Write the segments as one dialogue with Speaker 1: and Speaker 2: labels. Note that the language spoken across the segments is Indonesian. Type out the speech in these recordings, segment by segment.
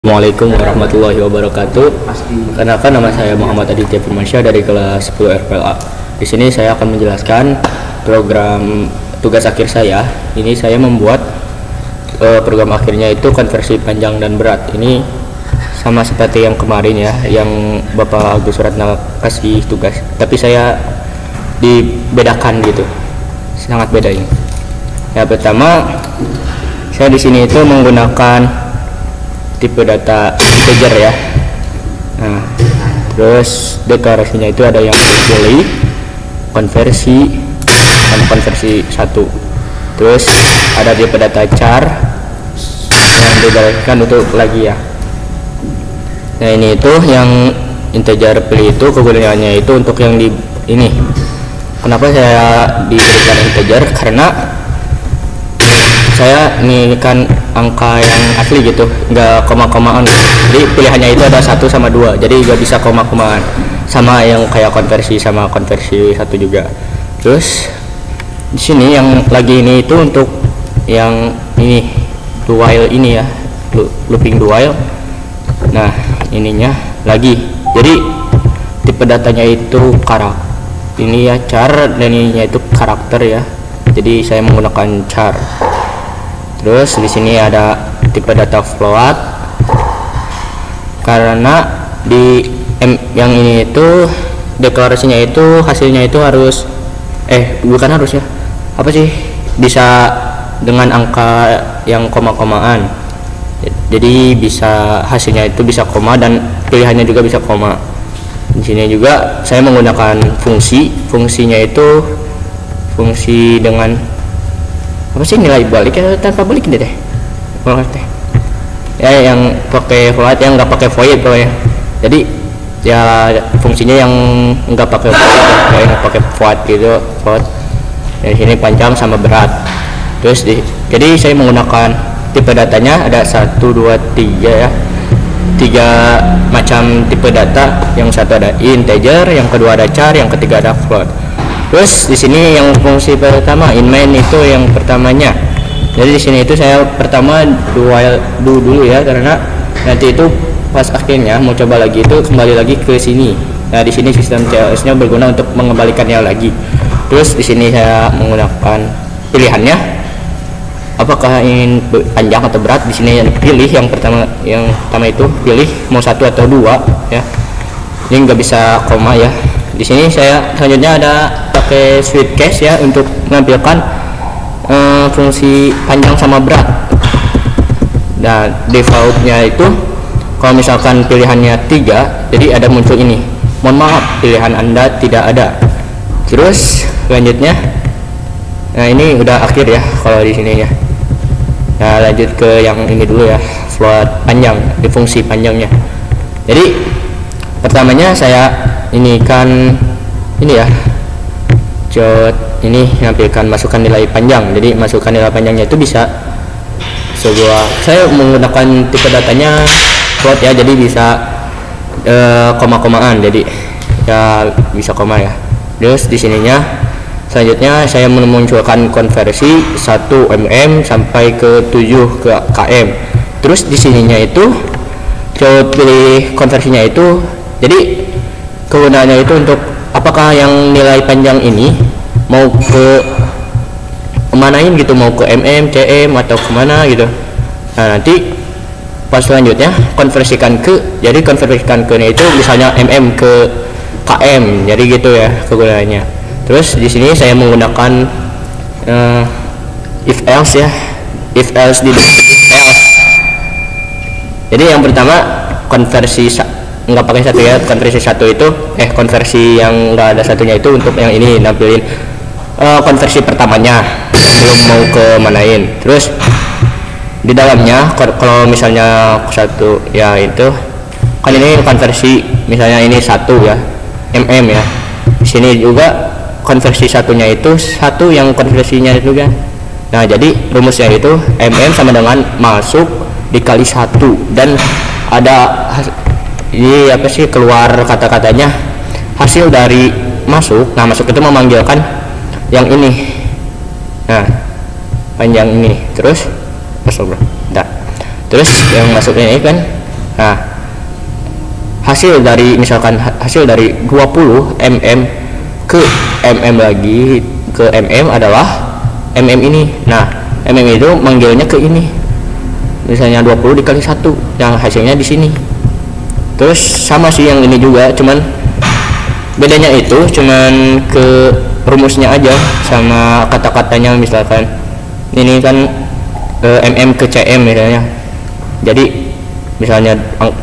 Speaker 1: Assalamualaikum warahmatullahi wabarakatuh. Perkenalkan, nama saya Muhammad Aditya Firmansyah dari kelas 10 RPLA. Di sini saya akan menjelaskan program tugas akhir saya. Ini saya membuat program akhirnya itu konversi panjang dan berat. Ini sama seperti yang kemarin ya, yang Bapak Agus Suratna kasih tugas. Tapi saya dibedakan gitu, sangat beda ini. Ya, pertama saya di sini itu menggunakan tipe data integer ya. Nah, terus deklarasinya itu ada yang pilih, konversi, sama konversi 1. Terus ada tipe data char yang dideklarasikan untuk lagi ya. Nah, ini itu yang integer pilih itu kegunaannya itu untuk yang di ini. Kenapa saya diberikan integer? Karena saya ini kan angka yang asli gitu, nggak koma-komaan. Jadi pilihannya itu ada 1 sama 2, jadi nggak bisa koma-komaan, sama yang kayak konversi sama konversi 1 juga. Terus di sini yang lagi ini itu untuk yang ini do while ini ya, looping do while. Nah, ininya lagi, jadi tipe datanya itu ini ya char, dan ininya itu karakter ya, jadi saya menggunakan char. Terus di sini ada tipe data float, karena di yang ini itu deklarasinya itu hasilnya itu harus bukan harus ya, apa sih, bisa dengan angka yang koma-komaan. Jadi bisa hasilnya itu bisa koma dan pilihannya juga bisa koma. Di sini juga saya menggunakan fungsinya itu fungsi dengan apa sih, nilai balik ya, tanpa balik deh ya, yang pakai void, yang nggak pakai void ya. Jadi ya fungsinya yang nggak pakai void ya, yang pakai void gitu, void. Di sini panjang sama berat. Terus jadi saya menggunakan tipe datanya ada 1, 2, 3 ya, 3 macam tipe data. Yang satu ada integer, yang kedua ada char, yang ketiga ada float. Terus di sini yang fungsi pertama in main itu yang pertamanya. Jadi di sini itu saya pertama do dulu ya, karena nanti itu pas akhirnya mau coba lagi itu kembali lagi ke sini. Nah, di sini sistem CLS-nya berguna untuk mengembalikannya lagi. Terus di sini saya menggunakan pilihannya, apakah ingin panjang atau berat. Di sini yang pilih yang pertama itu pilih mau 1 atau 2 ya. Ini nggak bisa koma ya. Di sini saya selanjutnya ada pakai switch case ya, untuk menampilkan fungsi panjang sama berat. Nah, defaultnya itu kalau misalkan pilihannya 3, jadi ada muncul ini, mohon maaf pilihan Anda tidak ada. Terus selanjutnya, nah ini udah akhir ya kalau di sini ya. Nah, lanjut ke yang ini dulu ya, float panjang, di fungsi panjangnya. Jadi pertamanya saya ini kan ini ya, ini menampilkan masukkan nilai panjang. Jadi masukkan nilai panjangnya itu bisa saya menggunakan tipe datanya float ya, jadi bisa koma-komaan, jadi ya bisa koma ya. Terus di sininya selanjutnya saya memunculkan konversi 1 mm sampai ke 7 ke km. Terus di sininya itu coba pilih konversinya itu, jadi kegunaannya itu untuk apakah yang nilai panjang ini mau ke kemanain gitu, mau ke mm, cm atau kemana gitu. Nah, nanti pas selanjutnya konversikan jadi konversikan ke itu misalnya mm ke km, jadi gitu ya kegunaannya. Terus di sini saya menggunakan if else ya, if else di else. Jadi yang pertama konversi nggak pakai 1 ya, konversi 1 itu konversi yang nggak ada satunya itu untuk yang ini nampilin konversi pertamanya belum mau ke manain. Terus di dalamnya kalau misalnya 1 ya, itu kan ini konversi misalnya ini 1 ya, mm ya. Di sini juga konversi satunya itu 1 yang konversinya itu kan. Nah, jadi rumusnya itu mm sama dengan masuk dikali 1, dan ada ini apa sih, keluar kata-katanya hasil dari masuk. Nah, masuk itu memanggilkan yang ini, nah panjang ini. Terus terus yang masuknya ini kan Nah, hasil dari misalkan hasil dari 20 mm ke mm lagi ke mm adalah mm ini. Nah, mm itu manggilnya ke ini. Misalnya 20 dikali 1 yang hasilnya di sini. Terus sama sih yang ini juga, cuman bedanya itu cuman ke rumusnya aja sama kata-katanya. Misalkan ini kan mm ke cm misalnya. Jadi misalnya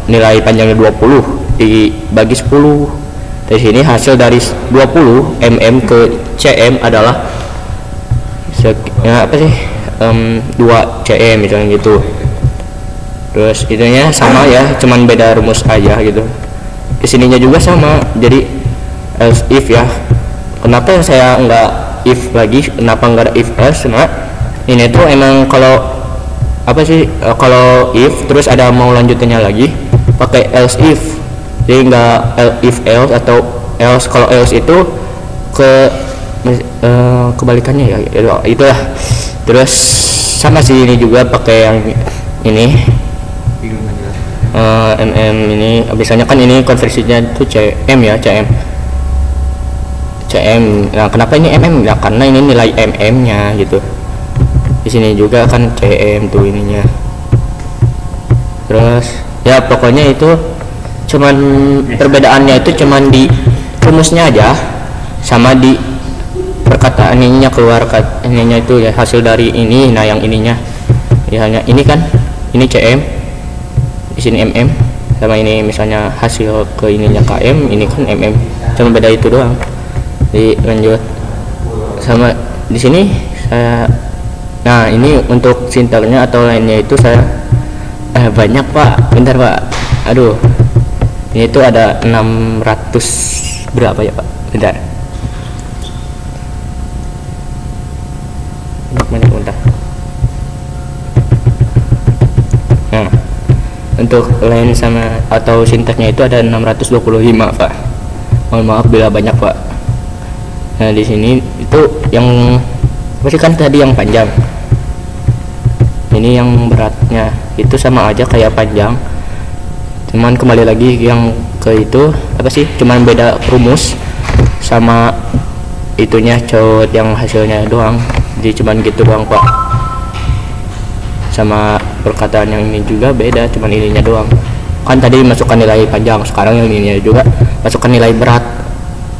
Speaker 1: nilai panjangnya 20 dibagi 10. Dari sini hasil dari 20 mm ke cm adalah apa sih? 2 cm misalnya gitu. Terus itunya sama ya, cuman beda rumus aja gitu. Kesininya juga sama, jadi else if ya. Kenapa saya nggak if lagi, kenapa nggak ada if else? Nah, ini tuh emang kalau apa sih, kalau if terus ada mau lanjutannya lagi pakai else if. Jadi nggak if else atau else. Kalau else itu kebalikannya ya, itulah. Terus sama sih ini juga pakai yang ini mm ini. Biasanya kan ini konversinya itu cm ya, cm. Nah, kenapa ini mm? Ya karena ini nilai mm nya gitu. Di sini juga kan cm tuh ininya. Terus ya pokoknya itu cuman perbedaannya itu cuman di rumusnya aja sama di perkataan ininya, keluar ininya itu ya, hasil dari ini. Nah, yang ininya ya hanya ini kan, ini cm, di sini mm, sama ini misalnya hasil ke ininya km, ini kan mm, cuma beda itu doang. Jadi lanjut sama di sini saya. Nah, ini untuk sintaknya atau lainnya itu saya banyak Pak, bentar Pak, aduh, ini itu ada 600 berapa ya Pak, bentar, banyak bentar. Nah, untuk lain sama atau sintaknya itu ada 625 Pak. Mohon maaf bila banyak Pak. Nah, di sini itu yang berarti kan tadi yang panjang, ini yang beratnya itu sama aja kayak panjang, cuman kembali lagi yang ke itu apa sih, cuman beda rumus sama itunya cowok yang hasilnya doang. Jadi cuman gitu doang Pak. Sama perkataan yang ini juga beda, cuman ininya doang. Kan tadi masukkan nilai panjang, sekarang yang ininya juga masukkan nilai berat.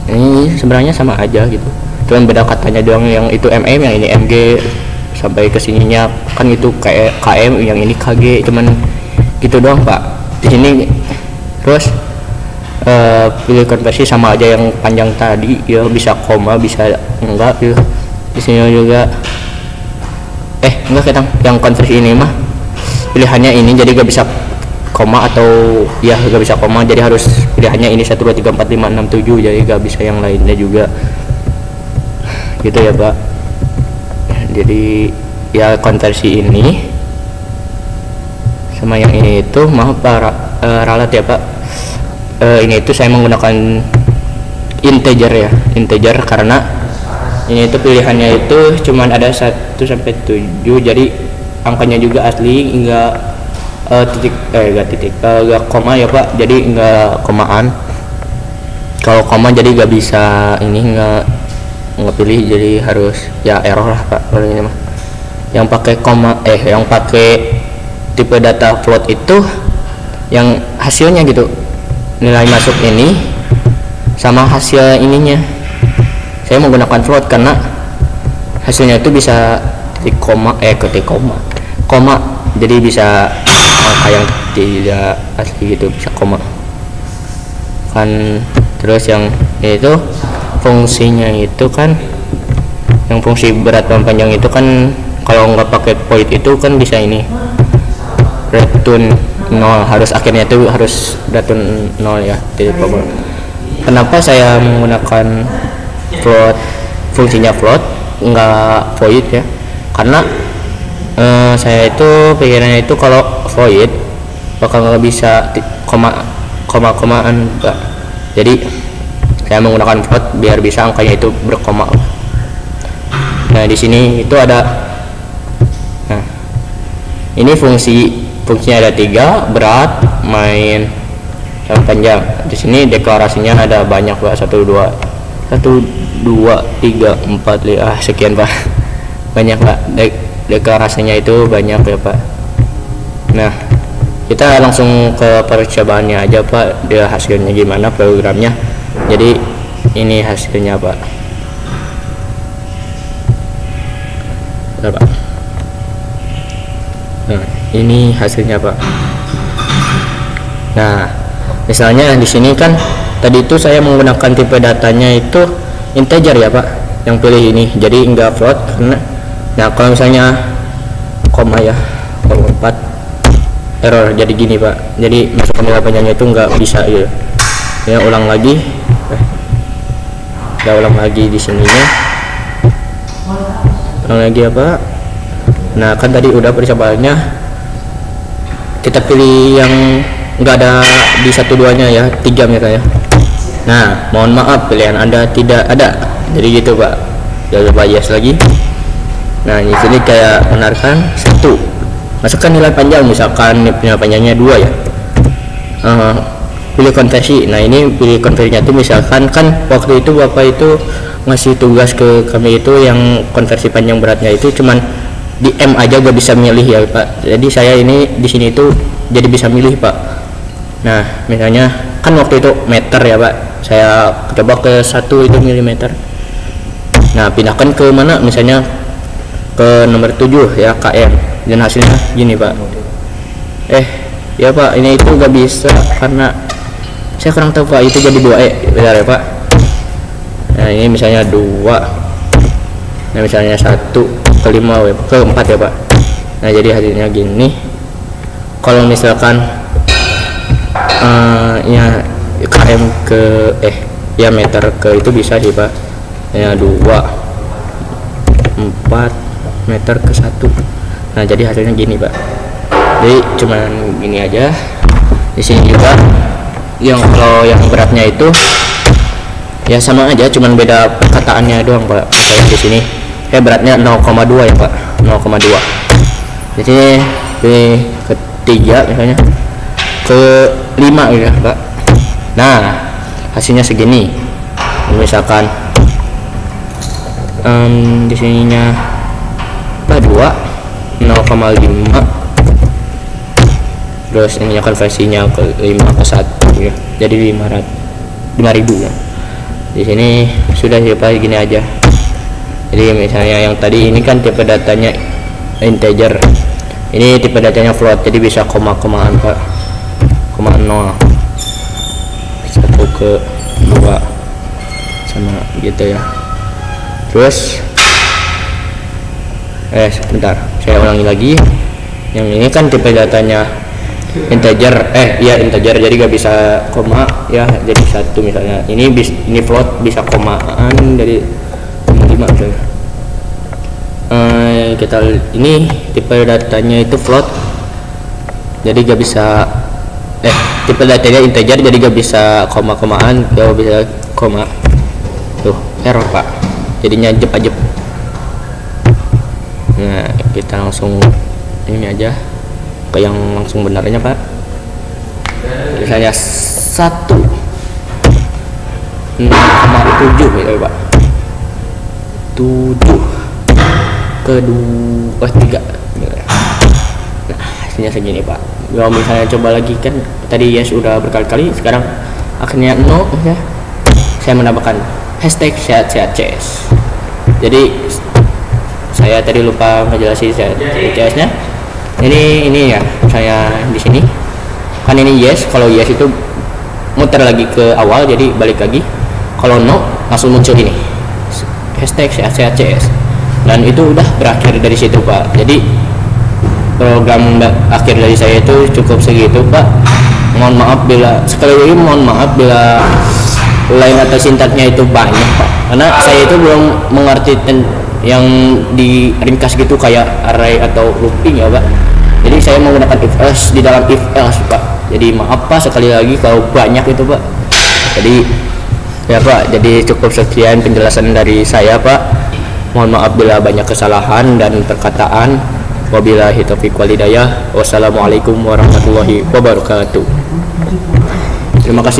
Speaker 1: Ini sebenarnya sama aja gitu, cuman beda katanya doang. Yang itu mm, yang ini mg, sampai ke sininya kan itu kayak km, yang ini kg, cuman gitu doang Pak. Di sini terus pilih konversi sama aja yang panjang tadi ya, bisa koma bisa enggak ya. Di sini juga enggak, kita yang konversi ini mah pilihannya ini, jadi gak bisa koma atau ya gak bisa koma, jadi harus pilihannya ini 1 2 3 4 5 6 7, jadi gak bisa yang lainnya juga gitu ya Pak. Jadi ya konversi ini sama yang ini itu maaf Pak, ralat ya Pak. Ini itu saya menggunakan integer ya, integer karena ini itu pilihannya itu cuman ada 1 sampai 7, jadi angkanya juga asli, enggak enggak koma ya Pak, jadi enggak komaan. Kalau koma jadi enggak bisa ini, enggak pilih, jadi harus ya error lah Pak kalau ini mah. Yang pakai koma yang pakai tipe data float itu yang hasilnya gitu, nilai masuk ini sama hasil ininya. Saya menggunakan float karena hasilnya itu bisa titik koma koma, jadi bisa angka yang tidak asli gitu, bisa koma kan. Terus yang itu fungsinya itu kan, yang fungsi berat dan panjang itu kan kalau nggak pakai void itu kan bisa ini return 0, harus akhirnya itu harus return 0 ya, titik koma. Kenapa saya menggunakan float, fungsinya float nggak void ya, karena saya itu pikirannya itu kalau void bakal nggak bisa komaan Pak. Jadi saya menggunakan float biar bisa angkanya itu berkoma. Nah, di sini itu ada, nah ini fungsi fungsinya ada 3, berat, main, sama panjang. Di sini deklarasinya ada banyak Pak, 1 2 3 4 5 sekian Pak. Banyak Pak, deklarasinya itu banyak ya Pak. Nah, kita langsung ke percobaannya aja Pak, dia hasilnya gimana programnya. Jadi ini hasilnya Pak. Bentar, Pak. Nah, ini hasilnya Pak. Nah, misalnya di sini kan tadi itu saya menggunakan tipe datanya itu integer ya Pak, yang pilih ini, jadi enggak float karena, nah kalau misalnya koma ya, koma 4 error, jadi gini Pak, jadi masukkan nilai panjangnya itu enggak bisa gitu ya. Ulang lagi, kita ulang lagi di sininya, ulang lagi ya Pak. Nah kan tadi udah percobaannya, kita pilih yang enggak ada di 1 2 nya ya, 3 misalnya. Nah mohon maaf pilihan Anda tidak ada, jadi gitu Pak. Kita coba yes lagi. Nah di sini kayak benarkan 1, masukkan nilai panjang, misalkan nilai panjangnya 2 ya. Pilih konversi. Nah ini pilih konversinya tuh misalkan kan waktu itu Bapak itu ngasih tugas ke kami itu yang konversi panjang beratnya itu cuman di M aja gak bisa milih ya Pak. Jadi saya ini di sini itu jadi bisa milih Pak. Nah misalnya kan waktu itu meter ya Pak, saya coba ke 1 itu milimeter. Nah pindahkan ke mana, misalnya ke nomor 7 ya, km, dan hasilnya gini Pak. Ya Pak, ini itu gak bisa karena saya kurang tahu Pak, itu jadi 2 bentar ya Pak. Nah ini misalnya 2, nah misalnya 1 ke 5 ke 4 ya Pak. Nah jadi hasilnya gini. Kalau misalkan ya km ke ya meter ke itu bisa sih Pak ya, 2 4 meter ke 1. Nah jadi hasilnya gini Pak, jadi cuman gini aja. Di sini juga yang kalau yang beratnya itu ya sama aja, cuman beda perkataannya doang Pak. Misalnya di sini beratnya 0,2 ya Pak, 0,2. Jadi ketiga misalnya ke 5 ya Pak. Nah hasilnya segini. Misalkan di sininya 2 0,5, terus ini konversinya ke 5 ke 1 ya, jadi 5.000 ya. Di sini sudah siapa gini aja. Jadi misalnya yang tadi ini kan tipe datanya integer, ini tipe datanya float, jadi bisa koma-komaan Pak, 0 1 ke 2 sama gitu ya. Terus sebentar, saya ulangi lagi. Yang ini kan tipe datanya integer, integer, jadi gak bisa koma ya, jadi 1 misalnya. Ini float bisa komaan dari 5 misalnya. Kita ini tipe datanya itu float, jadi gak bisa tipe datanya integer, jadi gak bisa koma-komaan, gak bisa koma. Tuh error Pak, jadinya jep. Nah kita langsung ini aja ke yang langsung benarnya Pak. Misalnya 1,7 gitu Pak, 7 ke 3. Nah hasilnya segini Pak. Kalau misalnya coba lagi kan tadi yes udah berkali-kali, sekarang akhirnya 0 ya. Saya menambahkan hashtag sehat-sehat CS. Jadi saya tadi lupa ngejelasin CS nya. Ini ya, saya di sini kan ini yes. Kalau yes itu muter lagi ke awal, jadi balik lagi. Kalau no langsung muncul ini hashtag sehat-sehat CS, dan itu udah berakhir dari situ Pak. Jadi program akhir dari saya itu cukup segitu Pak. Mohon maaf bila sekali lagi mohon maaf bila lain atau sintaknya itu banyak Pak, karena saya itu belum mengerti yang diringkas gitu kayak array atau looping ya Pak. Jadi saya menggunakan if else di dalam if else Pak. Jadi maaf Pak sekali lagi kalau banyak itu Pak. Jadi ya Pak, jadi cukup sekian penjelasan dari saya Pak. Mohon maaf bila banyak kesalahan dan perkataan. Wabillahi taufiq wal hidayah. Wassalamualaikum warahmatullahi wabarakatuh. Terima kasih.